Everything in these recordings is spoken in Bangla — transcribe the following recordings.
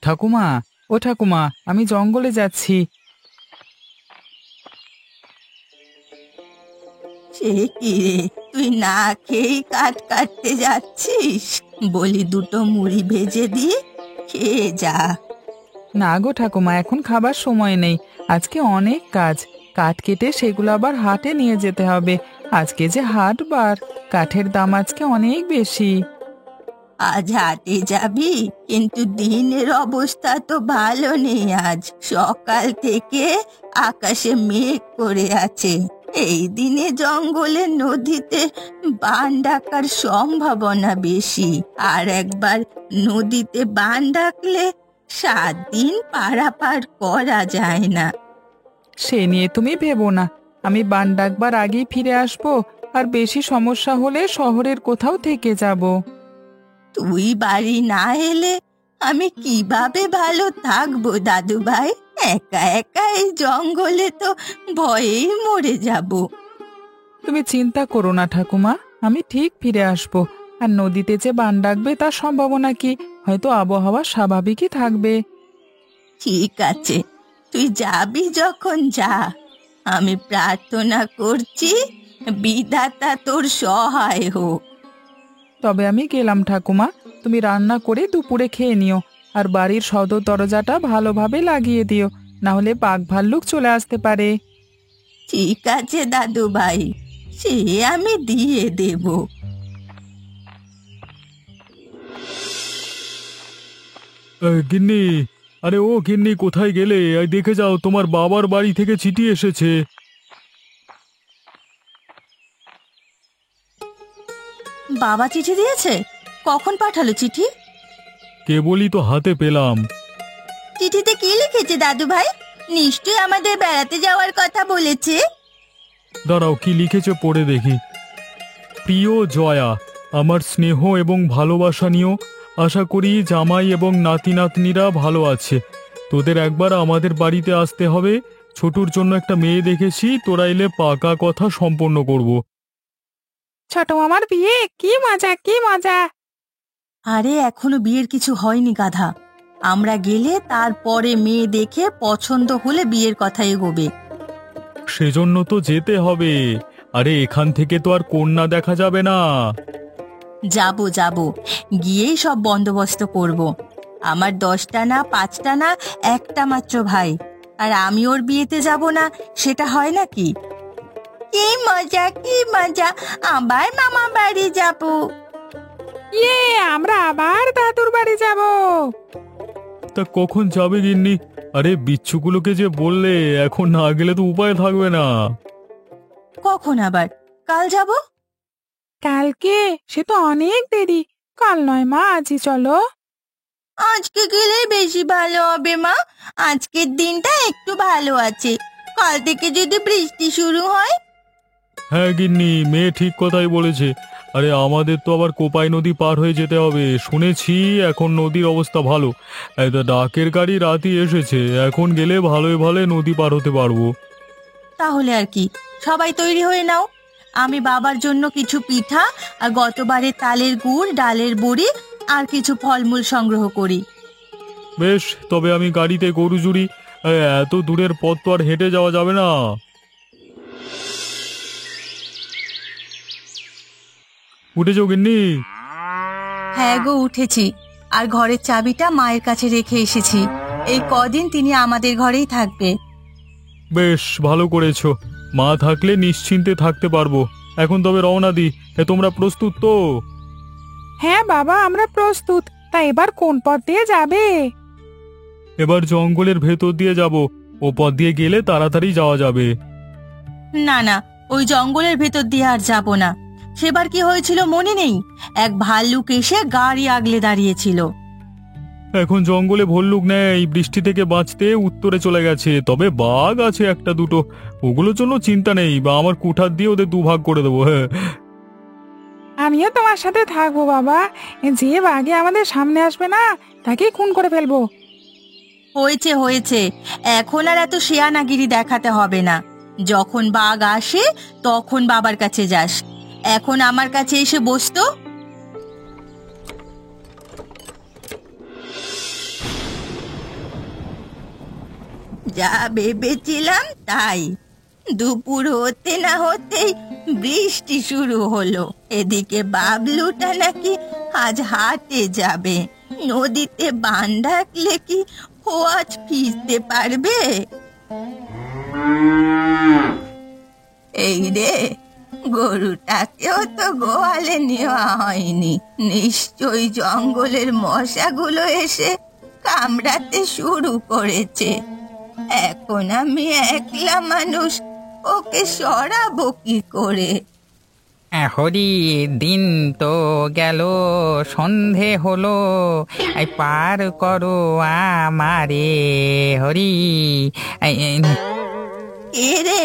ঠাকুমা, ও ঠাকুমা, আমি জঙ্গলে যাচ্ছি। সে কি রে, তুই না খেয়েই কাঠ কাটতে যাচ্ছিস? বলি দুটো মুড়ি ভেজে দিয়ে খেয়ে যা। না গো ঠাকুমা, এখন খাবার সময় নেই। আজকে অনেক কাজ। কাঠ কেটে সেগুলো আবার হাটে নিয়ে যেতে হবে। আজকে যে হাটবার, কাঠের দাম আজকে অনেক বেশি। আজ হাটে যাবি, কিন্তু দিনের অবস্থা তো ভালো নেই। আজ সকাল থেকে আকাশে মেঘ করে আছে। এই দিনে জঙ্গলের নদীতে বান ডাকার সম্ভাবনা বেশি। আর একবার নদীতে বান ডাকলে 7 দিন পারাপার করা যায় না। সে নিয়ে তুমি ভেবো না, আমি বান ডাকবার আগেই ফিরে আসবো। আর বেশি সমস্যা হলে শহরের কোথাও থেকে যাব। তুই বাড়ি না এলে আমি কিভাবে ভালো থাকবো দাদু ভাই? একা একা এই জঙ্গলে তো ভয়েই মরে যাব। তুমি চিন্তা করো না ঠাকুমা, আমি ঠিক ফিরে আসবো। আর নদীতে যে বান ডাকবে তার সম্ভাবনা কি? হয়তো আবহাওয়া স্বাভাবিকই থাকবে। ঠিক আছে, তুই যাবি যখন যা। আমি প্রার্থনা করছি বিধাতা তোর সহায় হোক। তবে আমি গেলাম ঠাকুমা। তুমি রান্না করে দুপুরে খেয়ে নিও। আর বাড়ির সদর দরজাটা ভালোভাবে লাগিয়ে দিও, না হলে বাঘ ভাল্লুক চলে আসতে পারে। ঠিক আছে দাদু ভাই, সে আমি দিয়ে দেব। গিন্নি, আরে ও গিন্নি, কোথায় গেলে? এই দেখে যাও, তোমার বাবার বাড়ি থেকে চিঠি এসেছে। বাবা চিঠি দিয়েছে? কখন পাঠালো চিঠি? কেবলই তো হাতে পেলাম। চিঠিতে কি লিখেছে দাদু ভাই? নিশ্চয়ই আমাদের বেড়াতে যাওয়ার কথা বলেছে। দাঁড়াও, কি লিখেছে পড়ে দেখি। প্রিয় জয়া, আমার স্নেহ এবং ভালোবাসা নিও। আশা করি জামাই এবং নাতি নাতনিরা ভালো আছে। তোদের একবার আমাদের বাড়িতে আসতে হবে। ছোটুর জন্য একটা মেয়ে দেখেছি, তোরা এলে পাকা কথা সম্পন্ন করব। ছোট মামার বিয়ে, কি মজা কি মজা! আরে এখনো বিয়ের কিছু হয়নি গাধা। আমরা গেলে তারপরে মেয়ে দেখে পছন্দ হলে বিয়ের কথা এগোবে। সেজন্য তো যেতে হবে। আরে এখান থেকে তো আর কন্যা দেখা যাবে না। যাব যাব, গিয়েই সব বন্দোবস্ত করব। আমার 10টা না 5টা না, একটা মাত্র ভাই। আর আমি ওর বিয়েতে যাব না, সেটা হয় নাকি? কি মজা কি মজা, আবার মামা বাড়ি যাব। ইয়ে, আমরা আবার দাদুর বাড়ি যাব। তা কখন যাবে গিন্নি? আরে বিচ্ছুগুলোকে যে বললে, এখন না গেলে তো উপায় থাকবে না। কখন আবার? কাল যাব। কালকে? সে তো অনেক দেরি। কাল নয় মা, আজই চলো। আজকে গেলে বেশি ভালো হবে মা। আজকের দিনটা একটু ভালো আছে, কাল থেকে যদি বৃষ্টি শুরু হয়। হ্যাঁ গিন্নি, মেয়ে ঠিক কথাই বলেছে। আরে আমাদের তো আবার কোপাই নদী পার হয়ে যেতে হবে। শুনেছি এখন নদীর অবস্থা ভালো। এই তো ডাকের গাড়ি রাতই এসেছে, এখন গেলে ভালোই ভালো নদী পার হতে পারবো। তাহলে আর কি, সবাই তৈরি হয়ে নাও। আমি বাবার জন্য কিছু পিঠা আর গতবারে তালের গুড়, ডালের বড়ি আর কিছু ফলমূল সংগ্রহ করি। বেশ, তবে আমি গাড়িতে গরু জুড়ি। এত দূরের পথ তো আর হেঁটে যাওয়া যাবে না। উঠেছো গিন্নি? হ্যাঁ গো, উঠেছি। আর ঘরের চাবিটা মায়ের কাছে রেখে এসেছি। এই কদিন তিনি আমাদের ঘরেই থাকবে। বেশ ভালো করেছো। মা থাকলে নিশ্চিন্তে থাকতে পারবো। এখন তবে রওনা দি। তোমরা প্রস্তুত তো? হ্যাঁ বাবা, আমরা প্রস্তুত। তা এবার কোন পথ দিয়ে যাবে? এবার জঙ্গলের ভেতর দিয়ে যাব। ও পথ দিয়ে গেলে তাড়াতাড়ি যাওয়া যাবে। না না, ওই জঙ্গলের ভেতর দিয়ে আর যাব না। সেবার কি হয়েছিল মনে নেই? এক ভাল্লুক এসে গাড়ি আগলে দাঁড়িয়েছিল। এখন জঙ্গলে ভল্লুক নেই, বৃষ্টি থেকে বাঁচতে উত্তরে চলে গেছে। তবে বাঘ আছে একটা দুটো, ওগুলোর জন্য চিন্তা নেই। বা আমার কুঠার দিয়ে ওদের দুভাগ করে দেবো। হ্যাঁ, আমিও তোমার সাথে থাকবো বাবা। যে বাঘে আমাদের সামনে আসবে না, তাকে খুন করে ফেলবো। হয়েছে হয়েছে, এখন আর এত শেয়ানাগিরি দেখাতে হবে না। যখন বাঘ আসে তখন বাবার কাছে যাস। এখন আমার কাছে এসে বসতো। যা ভেবেছিলাম তাই। দুপুর হতে না হতেই বৃষ্টি শুরু হলো। এদিকে বাবলুটা নাকি আজ হাটে যাবে। নদীতে বান ডাকলে কি ও আজ ফিরতে পারবে? এই রে, গরুটাকেও তো গোয়ালে নেওয়া হয়নি। নিশ্চয়ই জঙ্গলের মশাগুলো এসে কামড়াতে শুরু করেছে। এখন আমি একলা মানুষ, ওকে সরাবো কি করে? হরি, দিন তো গেল, সন্ধে হলো, এই পার করো আমারে হরি। কে রে,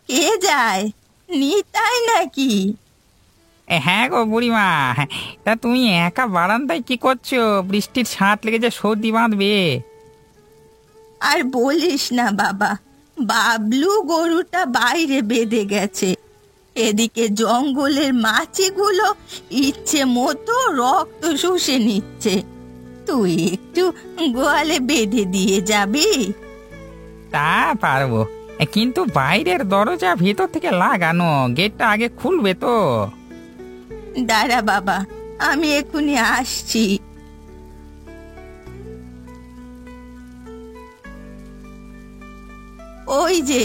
কে যায়? নিতাই নাকি? হ্যাঁ গো বুড়িমা, তা তুমি একা বারান্দায় কি করছো? বৃষ্টির ছাঁট লেগেছে, সর্দি বাঁধবে। আর বলিস না বাবা, বাবলু গরুটা বাইরে বেঁধে গেছে। এদিকে জঙ্গলের মাছিগুলো ইচ্ছে মতো রক্ত শুষে নিচ্ছে। তুই একটু গোয়ালে বেঁধে দিয়ে যাবি? তা পারবো, কিন্তু বাইরের দরজা ভেতর থেকে লাগানো, গেটটা আগে খুলবে তো। দাঁড়া বাবা, আমি এক্ষুনি আসছি। ওই যে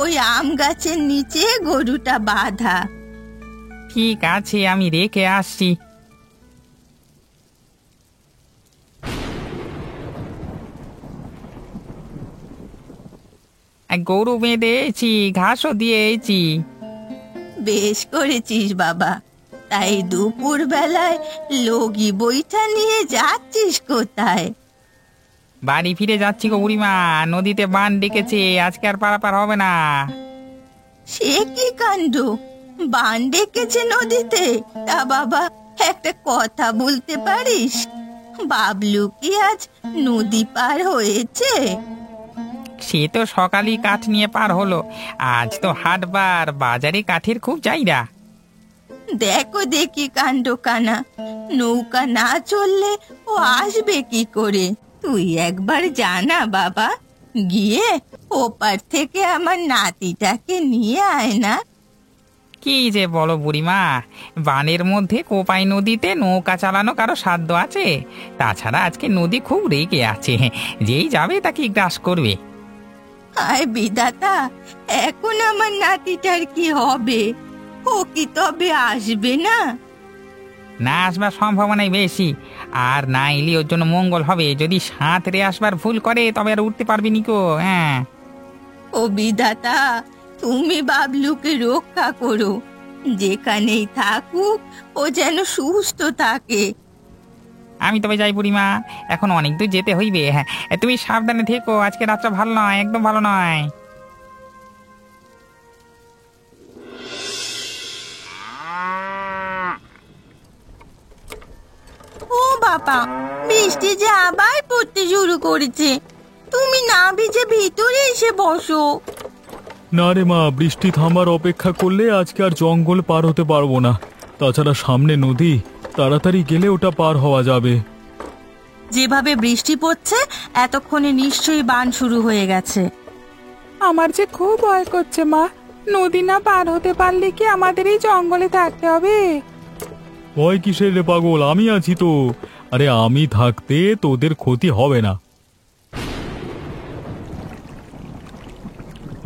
ওই আম গাছের নিচে গরুটা বাঁধা। ঠিক আছে, আমি রেখে আসছি। গরু বেঁধেছি, ঘাসও দিয়েছি। বেশ করেছিস বাবা। তাই দুপুর বেলায় লগি বইটা নিয়ে যাচ্ছিস কোথায়? বাড়ি ফিরে যাচ্ছি গো বুড়িমা, নদীতে বান ডেকেছে, আজকে আর পারাপার হবে না। সে কি কাণ্ড! বান ডেকেছে নদীতে? তা বাবা, একটা কথা বলতে পারিস? বাবলু কি আজ নদী পার হয়েছে? সে তো সকালই কাঠ নিয়ে পার হলো। আজ তো হাটবার, বাজারে কাঠের খুব চাহিদা। দেখো দেখি কাণ্ড কানা, নৌকা না চললে ও আসবে কি করে? তুই একবার জানা বাবা, গিয়ে ওপার থেকে আমার নাতিটাকে নিয়ে আয় না। কি যে বলো বুড়িমা, বানের মধ্যে কোপাই নদীতে নৌকা চালানো কারো সাধ্য আছে? তাছাড়া আজকে নদী খুব রেগে আছে, যেই যাবে তাকে গ্রাস করবে। হায় বিধাতা, এখন আমার নাতিটার কি হবে? ও কি তবে আসবে না? না আসবার সম্ভাবনাই বেশি। আর না এলে ওর জন্য মঙ্গল হবে। যদি সাঁতরে আসবার ভুল করে তবে আর উঠতে পারবি নিকো। হ্যাঁ, ও বিধাতা, তুমি বাবলুকে রক্ষা করো। যেখানেই থাকুক ও যেন সুস্থ থাকে। আমি তবে যাই বুড়িমা, এখন অনেক দূর যেতে হইবে। হ্যাঁ, তুমি সাবধানে থেকো, আজকে রাতটা ভালো নয়, একদম ভালো নয়। ও বাবা, বৃষ্টি যে আবার পড়তে শুরু করেছে। তুমি না ভিজে ভিতরে এসে বসো। না রে মা, বৃষ্টি থামার অপেক্ষা করলে আজকে আর জঙ্গল পার হতে পারবো না। তাছাড়া সামনে নদী, তাড়াতাড়ি গেলে ওটা পার হওয়া যাবে। যেভাবে বৃষ্টি পড়ছে, এতক্ষণে নিশ্চয়ই বান শুরু হয়ে গেছে। আমার যে খুব ভয় করছে মা, নদী না পার হতে পারলে কি আমাদের এই জঙ্গলে থাকতে হবে? ভয় কিসের রে পাগল, আমি আছি তো। আরে আমি থাকতে তোদের ক্ষতি হবে না।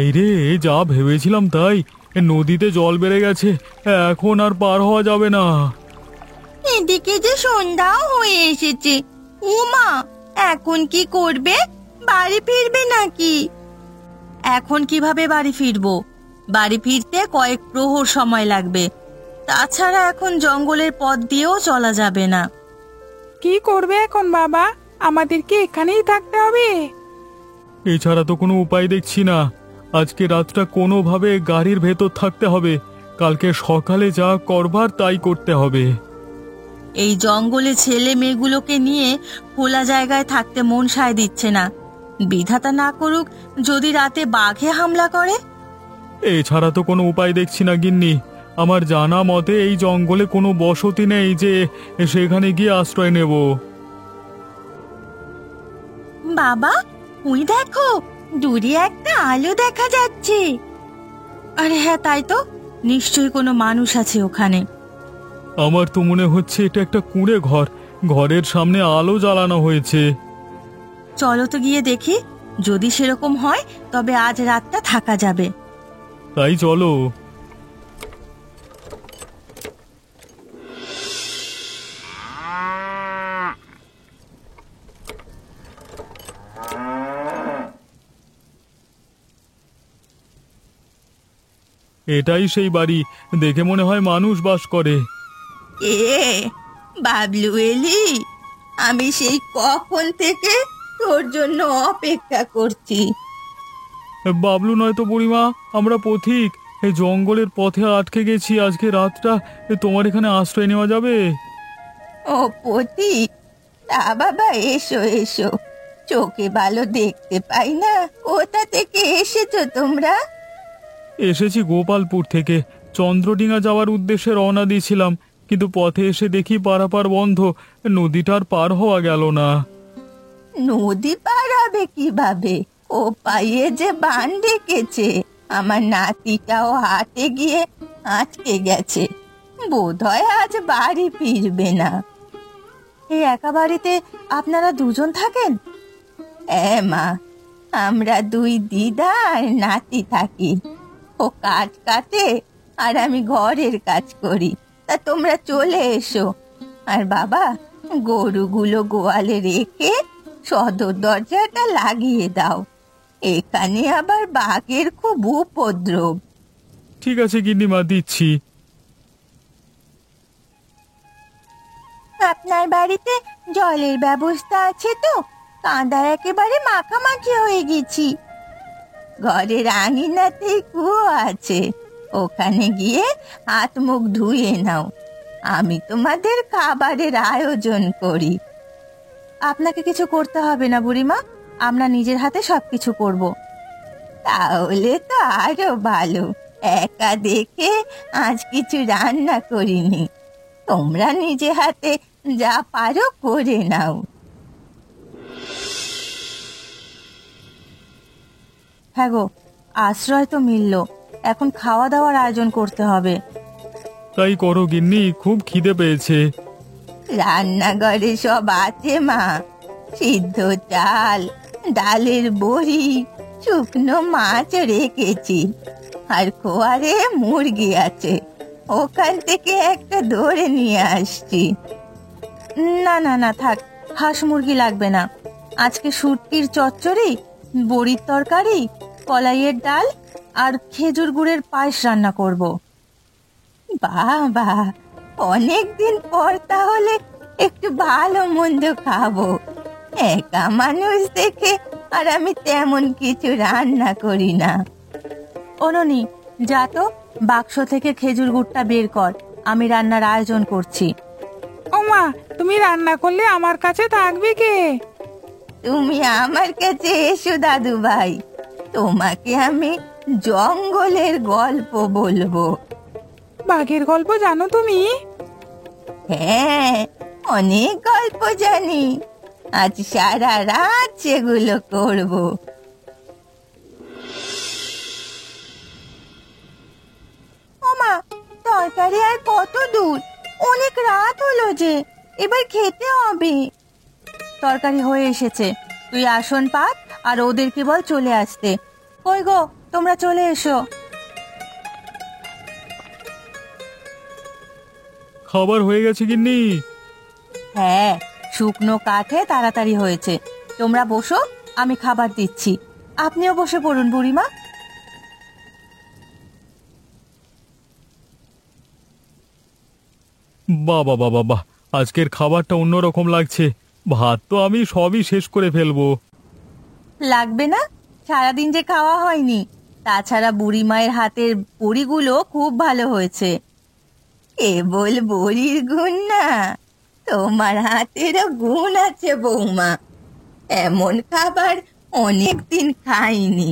এই রে, যা ভেবেছিলাম তাই, নদীতে জল বেড়ে গেছে, এখন আর পার হওয়া যাবে না। এদিকে যে সন্ধ্যাও হয়ে এসেছে। উমা, এখন কি করবে? বাড়ি ফিরবে নাকি? এখন কিভাবে বাড়ি ফিরবো? বাড়ি ফিরতে কয়েক প্রহর সময় লাগবে। তাছাড়া এখন জঙ্গলের পথ দিয়েও চলা যাবে না। কি করবে এখন বাবা? আমাদের কি এখানেই থাকতে হবে? এছাড়া তো কোনো উপায় দেখছি না। আজকে রাতটা কোনোভাবে গাড়ির ভেতর থাকতে হবে, কালকে সকালে যা করবার তাই করতে হবে। এই জঙ্গলে ছেলে মেয়েগুলোকে নিয়ে খোলা জায়গায় থাকতে মন সায় দিচ্ছে না। বিধাতা না করুক যদি রাতে বাঘে হামলা করে। এছাড়া তো কোনো উপায় দেখছি না গিন্নি। আমার জানা মতে এই জঙ্গলে কোনো বসতি নেই যে সেখানে গিয়ে আশ্রয় নেব। বাবা, ওই দেখো, দূরে একটা আলো দেখা যাচ্ছে। আরে হ্যাঁ, তাই তো, নিশ্চয়ই কোনো মানুষ আছে ওখানে। আমার তো মনে হচ্ছে এটা একটা কুঁড়ে ঘর, ঘরের সামনে আলো জ্বালানো হয়েছে। চলো তো গিয়ে দেখি, যদি সেরকম হয় তবে আজ রাতটা থাকা যাবে। তাই চলো। এটাই সেই বাড়ি, দেখে মনে হয় মানুষ বাস করে। এ বাবলু, এলি? আমি সেই কখন থেকে তোর জন্য অপেক্ষা করছি। বাবলু নয় তো বুড়িমা, আমরা পথিক। এই জঙ্গলের পথে আটকে গেছি, আজকে রাতটা তোমার এখানে আশ্রয় নেওয়া যাবে? ও পতি, তা বাবা, এসো এসো, চোখে ভালো দেখতে পাই না। কোথা থেকে এসেছো তোমরা? এসেছি গোপালপুর থেকে, চন্দ্রডিঙা যাওয়ার উদ্দেশ্যে রওনা দিয়েছিলাম, কিন্তু পথে এসে দেখি পারাপার বন্ধ, নদীটার পার হওয়া গেল না। নদী পার হবে কিভাবে? ও পাইয়ে যে বান ডেকেছে, আমার নাতিটাও হাটে গিয়ে আটকে গেছে, বোধহয় আজ বাড়ি ফিরবে না। এই একা বাড়িতে আপনারা দুজন থাকেন? হ্যাঁ মা, আমরা দুই দিদা আর নাতি থাকি। ও কাঠ কাটে আর আমি ঘরের কাজ করি। তা তোমরা চলে এসো, আর বাবা, গরুগুলো গোয়ালে রেখে সদর দরজাটা লাগিয়ে দাও, এখানে আবার বাঘের খুব উপদ্রব। ঠিক আছে গিন্নিমা, দিচ্ছি। আপনার বাড়িতে জলের ব্যবস্থা আছে তো? কাঁদা একেবারে মাখামাখি হয়ে গেছি। ঘরের আঙিনাতেই কুয়ো আছে, ওখানে গিয়ে হাত মুখ ধুয়ে নাও, আমি তোমাদের খাবারের আয়োজন করি। আপনাকে কিছু করতে হবে না বুড়িমা, আমরা নিজের হাতে সবকিছু করব। তাহলে তো আরো ভালো, একা দেখে আজ কিছু রান্না করিনি, তোমরা নিজে হাতে যা পারো করে নাও। হ্যাঁ গো, আশ্রয় তো মিলল, এখন খাওয়া দাওয়ার আয়োজন করতে হবে। তাই করো গিন্নি, খুব খিদে পেয়েছে। রান্নাঘরে সব আছে মা, সিদ্ধ চাল, ডালের বড়ি, শুকনো মাছ রেখেছি, আর খোয়ারে মুরগি আছে, ওখান থেকে একটা ধরে নিয়ে আসছি। না না না, থাক, হাঁস মুরগি লাগবে না। আজকে শুটকির চচ্চড়ি, বড়ির তরকারি, কলাইয়ের ডাল আর খেজুর গুড়ের পায়েস রান্না করব। বাহ বাহ, অনেকদিন পর তাহলে একটু ভালো মন্দ খাবো। একা মানুষ দেখে আর আমি তেমন কিছু রান্না করি না। অননি, যা তো বাক্স থেকে খেজুর গুড়টা বের কর, আমি রান্নার আয়োজন করছি। ও মা, তুমি রান্না করলে আমার কাছে থাকবে কে? তুমি আমার কাছে এসো দাদু ভাই, তোমাকে আমি জঙ্গলের গল্প বলবো। বাঘের গল্প জানো তুমি? হ্যাঁ, অনেক গল্প জানি, আজ সারা রাত সেগুলো করব। ওমা, তরকারি আর কত দূর? অনেক রাত হলো যে, এবার খেতে হবে। তরকারি হয়ে এসেছে, তুই আসন পাত আর ওদেরকে বল চলে আসতে। কই গো, তোমরা চলে এসো। খাবার হয়ে গেছে গিন্নি? হ্যাঁ, শুকনো কাঠে তাড়াতাড়ি হয়েছে, তোমরা বসো, আমি খাবার দিচ্ছি। আপনিও বসে পড়ুন বুড়িমা। বাবা বাবা বাহ, আজকের খাবারটা অন্যরকম লাগছে। ভাত তো আমি সবই শেষ করে ফেলবো। লাগবে না, সারাদিন যে খাওয়া হয়নি। তাছাড়া বুড়ি মায়ের হাতের বড়িগুলো খুব ভালো হয়েছে। কেবল বড়ির গুণ না, তোমার হাতেরও গুণ আছে বৌমা, এমন খাবার অনেক দিন খাইনি।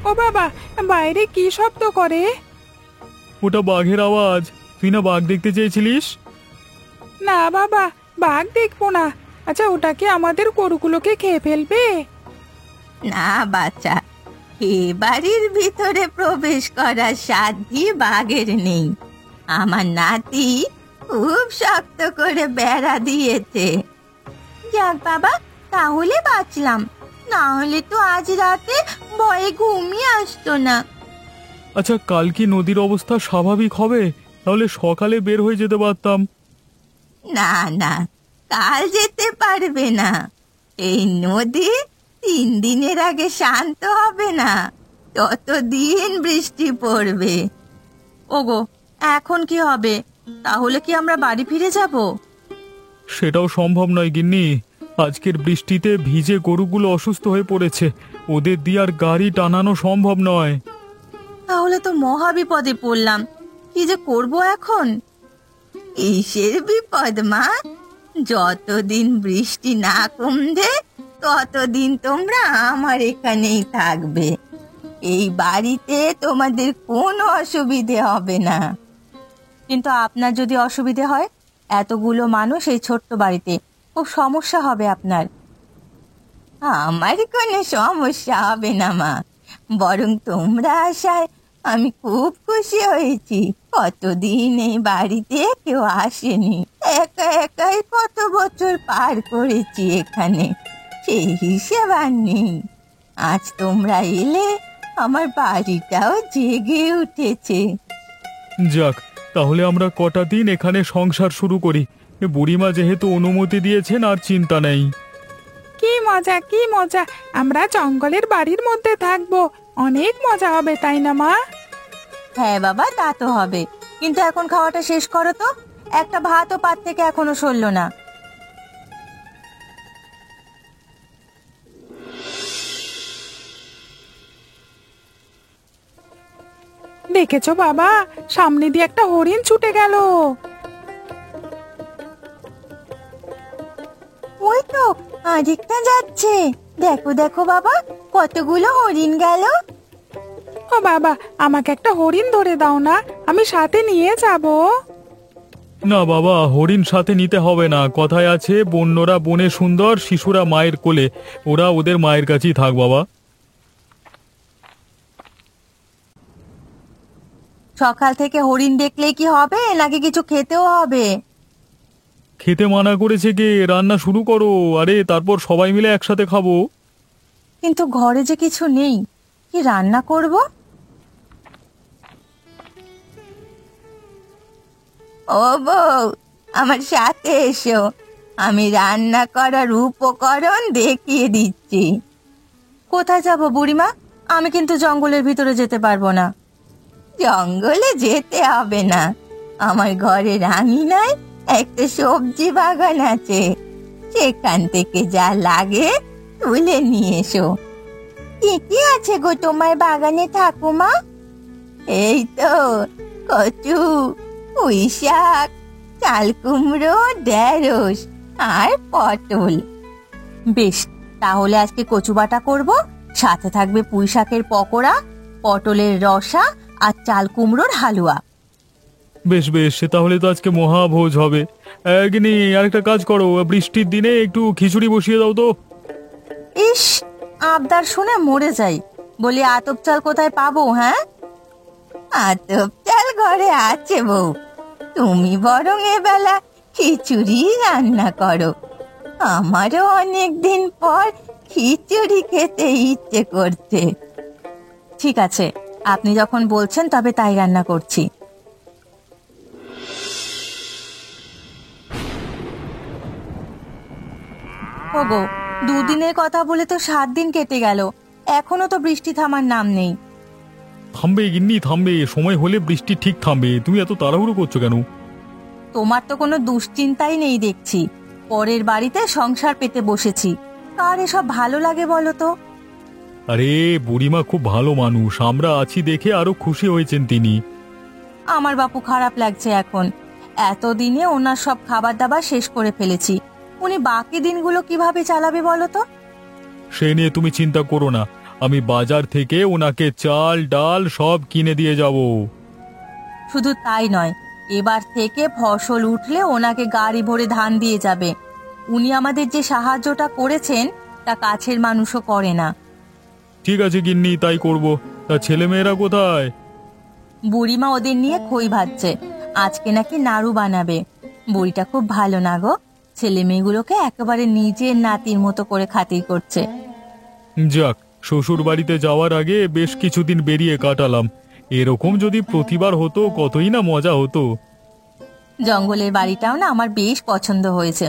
ও বাবা, বাইরে কি শব্দ করে? ওটা বাঘের আওয়াজ। তুই না বাঘ দেখতে চেয়েছিলিস? না বাবা, বাঘ দেখবো না। আচ্ছা, ওটা কি আমাদের গরুগুলোকে খেয়ে ফেলবে? না বাচ্চা, এ বাড়ির ভিতরে প্রবেশ করার সাধ্যই বাঘের নেই। আমার নাতি খুব শক্ত করে বেড়া দিয়েছে। যাক বাবা, তাহলে বাঁচলাম, না হলে তো আজ রাতে ভয়ে ঘুমিয়ে আসতো না। আচ্ছা, কাল কি নদীর অবস্থা স্বাভাবিক হবে? তাহলে সকালে বের হয়ে যেতে পারতাম। না না, কাল যেতে পারবে না। এই নদী 3 দিনের আগে শান্ত হবে না, ততদিন বৃষ্টি পড়বে। ওগো, এখন কি হবে? তাহলে কি আমরা বাড়ি ফিরে যাব? সেটাও সম্ভব নয় গিন্নি। আজকের বৃষ্টিতে ভিজে গরুগুলো অসুস্থ হয়ে পড়েছে, ওদের দিয়ে আর গাড়ি টানানো সম্ভব নয়। তাহলে তো মহা বিপদে পড়লাম। কি যে করব এখন? কিসের বিপদ মা? যতদিন বৃষ্টি না কমবে ততদিন তোমরা আমার এখানেই থাকবে। এই বাড়িতে তোমাদের কোনো অসুবিধে হবে না। কিন্তু আপনার যদি অসুবিধে হয়, এতগুলো মানুষ এই ছোট্ট বাড়িতে, খুব সমস্যা হবে আপনার। আমার কোনো সমস্যা হবে না মা, বরং তোমরা আসায় আমি খুব খুশি হয়েছি। কতদিন এই বাড়িতে কেউ আসেনি, একা একাই কত বছর পার করেছি এখানে, সেই হিসেব আর নেই। আজ তোমরা এলে আমার বাড়িটাও জেগে উঠেছে। যাক, তাহলে আমরা কটা দিন এখানে সংসার শুরু করি। বুড়িমা যেহেতু অনুমতি দিয়েছেন, আর চিন্তা নেই। কি মজা, কি মজা! আমরা জঙ্গলের বাড়ির মধ্যে থাকবো, অনেক মজা হবে, তাই না মা? হ্যাঁ বাবা, তা তো হবে, কিন্তু এখন খাওয়াটা শেষ করো তো। একটা ভাতও পাত থেকে এখনো সরল না। দেখেছো বাবা, সামনে দিয়ে একটা হরিণ ছুটে গেল। ওই তো আরেকটা যাচ্ছে, দেখো দেখো বাবা, কতগুলো হরিণ গেল। ও বাবা, আমাকে একটা হরিণ ধরে দাও না, আমি সাথে নিয়ে যাব। না বাবা, হরিণ সাথে নিতে হবে না। কথায় আছে, বন্যরা বনে সুন্দর, শিশুরা মায়ের কোলে। ওরা ওদের মায়ের কাছেই থাক বাবা। সকাল থেকে হরিণ দেখলে কি হবে, নাকি কিছু খেতেও হবে? খেতে মানা করেছে কে? রান্না শুরু করো, আরে তারপর সবাই মিলে একসাথে খাবো। কিন্তু ঘরে যে কিছু নেই, কি রান্না করব? ও বউ, আমার সাথে এসো, আমি রান্না করার উপকরণ দেখিয়ে দিচ্ছি। কোথায় যাব বুড়িমা? আমি কিন্তু জঙ্গলের ভিতরে যেতে পারবো না। জঙ্গলে যেতে হবে না, আমার ঘরের আঙিনায় একটা সবজি বাগান আছে, সেখান থেকে যা লাগে তুলে নিয়ে এসো। কি কি আছে গো তোমার বাগানে ঠাকুমা? এই তো কচু, পুঁই শাক, চাল কুমড়ো, ঢেঁড়স আর পটল। বেশ, তাহলে আজকে কচু বাটা করব, সাথে থাকবে পুঁই শাকের পকোড়া, পটলের রসা আর চাল কুমড়োর হালুয়া। বেশ বেশ, তাহলে তো আজকে মহাভোজ হবে। গিনি, আরেকটা কাজ করো, বৃষ্টির দিনে একটু খিচুড়ি বসিয়ে দাও তো। ইস, আবদার শুনে মরে যাই। বলি, আতপ চাল কোথায় পাবো? হ্যাঁ, আতপ চাল ঘরে আছে বউ, তুমি বরং এবেলা খিচুড়ি রান্না করো। আমারও অনেক দিন পর খিচুড়ি খেতে ইচ্ছে করছে। ঠিক আছে, আপনি যখন বলছেন তবে তাই রান্না করছি। ওগো, 2 দিনের কথা বলে তো 7 দিন কেটে গেল, এখনো তো বৃষ্টি থামার নাম নেই। থামবে গিন্নি, থামবে। সময় হলে বৃষ্টি ঠিক থামবে। তুমি এত তাড়াহুড়ো করছো কেন? তোমার তো কোনো দুশ্চিন্তাই নেই দেখছি, পরের বাড়িতে সংসার পেতে বসেছি। কার এসব ভালো লাগে বলো তো? আরে বুড়িমা খুব ভালো মানুষ, আমরা আছি দেখে আরো খুশি হয়েছেন তিনি। আমার বাপু খারাপ লাগছে এখন। এতদিনে ওনার সব খাবার দাবার শেষ করে ফেলেছি, উনি বাকি দিনগুলো কিভাবে চালাবে বলো তো? সে নিয়ে তুমি চিন্তা করো না, আমি বাজার থেকে ওনাকে চাল ডাল সব কিনে দিয়ে যাব। শুধু তাই নয়, এবার থেকে ফসল উঠলে ওনাকে গাড়ি ভরে ধান দিয়ে যাবে। উনি আমাদের যে সাহায্যটা করেছেন তা কাছের মানুষও করে না। ঠিক আছে গিন্নি, তাই করব। তা ছেলেমেয়েরা কোথায়? বুড়িমা ওদের নিয়ে খই ভাজছে। আজকে নাকি নাড়ু বানাবে। বুড়িটা খুব ভালো না গো, ছেলে মেয়েগুলোকে একেবারে নিজের নাতির মতো করে খাতির করছে। যাক, শ্বশুর বাড়িতে যাওয়ার আগে বেশ কিছুদিন বেরিয়ে কাটালাম। এরকম যদি প্রতিবার হতো কতই না মজা হতো। জঙ্গলের বাড়িটাও না আমার বেশ পছন্দ হয়েছে।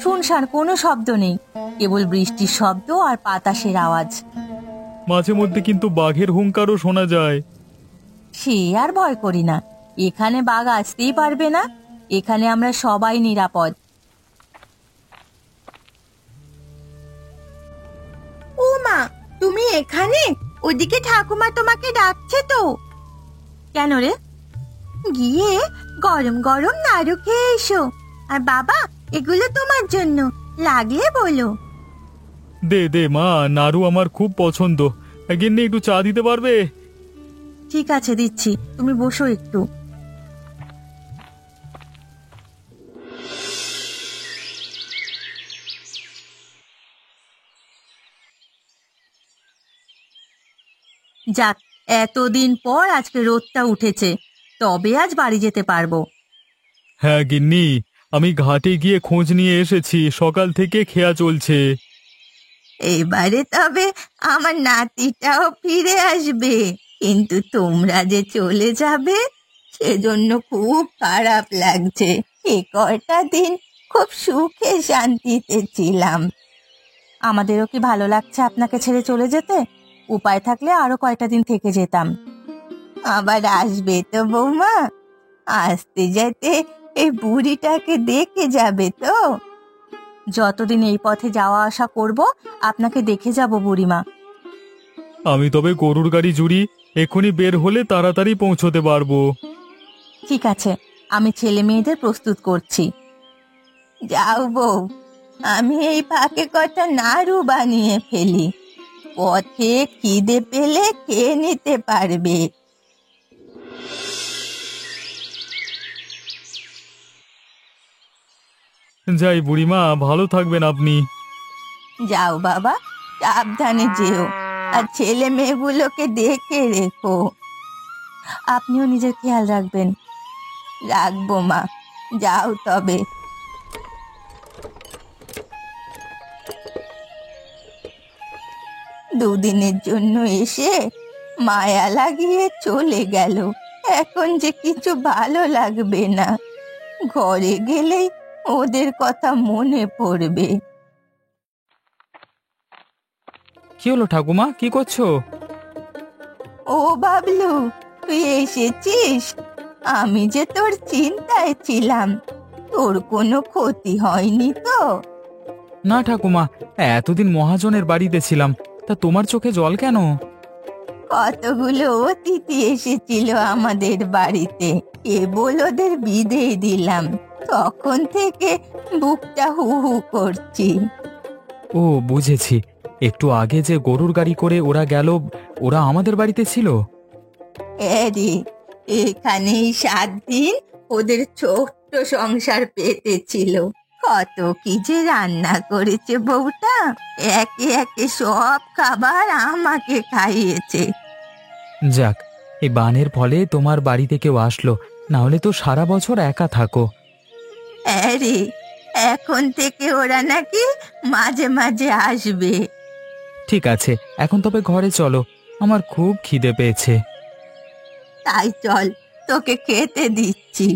শুনশান কোনো শব্দ নেই, কেবল বৃষ্টির শব্দ আর বাতাসের আওয়াজ। মাঝে মধ্যে কিন্তু বাঘের হুংকারও শোনা যায়। সে আর ভয় করি না, এখানে বাঘ আসতেই পারবে না। এখানে আমরা সবাই নিরাপদ। ও মা, তুমি এখানে? ওদিকে ঠাকুমা তোমাকে ডাকছে তো। কেন রে? গিয়ে গরম গরম নাড়ু খেয়ে এসো। আর বাবা, এগুলো তোমার জন্য, লাগলে বলো। দে দে মা, নাড়ু আমার খুব পছন্দ। গিন্নি একটু চা দিতে পারবে? ঠিক আছে, দিচ্ছি, তুমি বসো একটু। যাক, এতদিন পর আজকে রোদটা উঠেছে, তবে আজ বাড়ি যেতে পারবো। হ্যাঁ গিন্নি, আমি ঘাটে গিয়ে খোঁজ নিয়ে এসেছি, সকাল থেকে খেয়া চলছে। এবারে তবে আমার নাতিটাও ফিরে আসবে, কিন্তু তোমরা যে চলে যাবে সেজন্য খুব খারাপ লাগছে। এ কয়টা দিন খুব সুখে শান্তিতে ছিলাম। আমাদেরও কি ভালো লাগছে আপনাকে ছেড়ে চলে যেতে? উপায় থাকলে আরো কয়টা দিন থেকে যেতাম। আবার আসবে তো বৌমা? আসতে যেতে এই বুড়িটাকে দেখে যাবে তো? যতদিন এই পথে যাওয়া আসা করব আপনাকে দেখে যাব বুড়িমা। আমি তবে গরুর গাড়ি জুড়ি, এক্ষুনি বের হলে তাড়াতাড়ি পৌঁছতে পারবো। ঠিক আছে, আমি ছেলে মেয়েদের প্রস্তুত করছি। যাও বউ, আমি এই ফাঁকে কটা নাড়ু বানিয়ে ফেলি, পথে খিদে পেলে খেয়ে নিতে পারবে। যাই বুড়িমা, ভালো থাকবেন আপনি। যাও বাবা, সাবধানে যেও, আর ছেলে মেয়েগুলোকে দেখে রেখো। আপনিও নিজের খেয়াল রাখবেন। রাখবো মা, যাও তবে। দুদিনের জন্য এসে মায়া লাগিয়ে চলে গেল, এখন যে কিছু ভালো লাগবে না। ঘরে গেলেই ওদের কথা মনে পড়বে। কি হলো ঠাকুমা, কি করছো? ও বাবলু, তুই এসেছিস? আমি যে তোর চিন্তায় ছিলাম। তোর কোনো ক্ষতি হয়নি তো? না ঠাকুমা, এতদিন মহাজনের বাড়িতে ছিলাম, তা তোমার চোখে জল কেন? কতগুলো অতিথি এসেছিল আমাদের বাড়িতে, কেবল ওদের বিদেয় দিলাম, তখন থেকে বুকটা হু হু করছি। ও বুঝেছি, একটু আগে যে গরুর গাড়ি করে ওরা গেল, ওরা আমাদের বাড়িতে ছিল। এরে, এখানেই 7 দিন ওদের ছোট্ট সংসার পেতেছিল। কত কি যে রান্না করেছে বউটা, একে একে সব খাবার আমাকে খাইয়েছে। যাক, এই বানের ফলে তোমার বাড়িতে কেউ আসলো, না হলে তো সারা বছর একা থাকো। আরে, এখন থেকে ওরা নাকি মাঝে মাঝে আসবে। ঠিক আছে, এখন তবে ঘরে চলো, আমার খুব খিদে পেয়েছে। তাই চল, তোকে খেতে দিচ্ছি।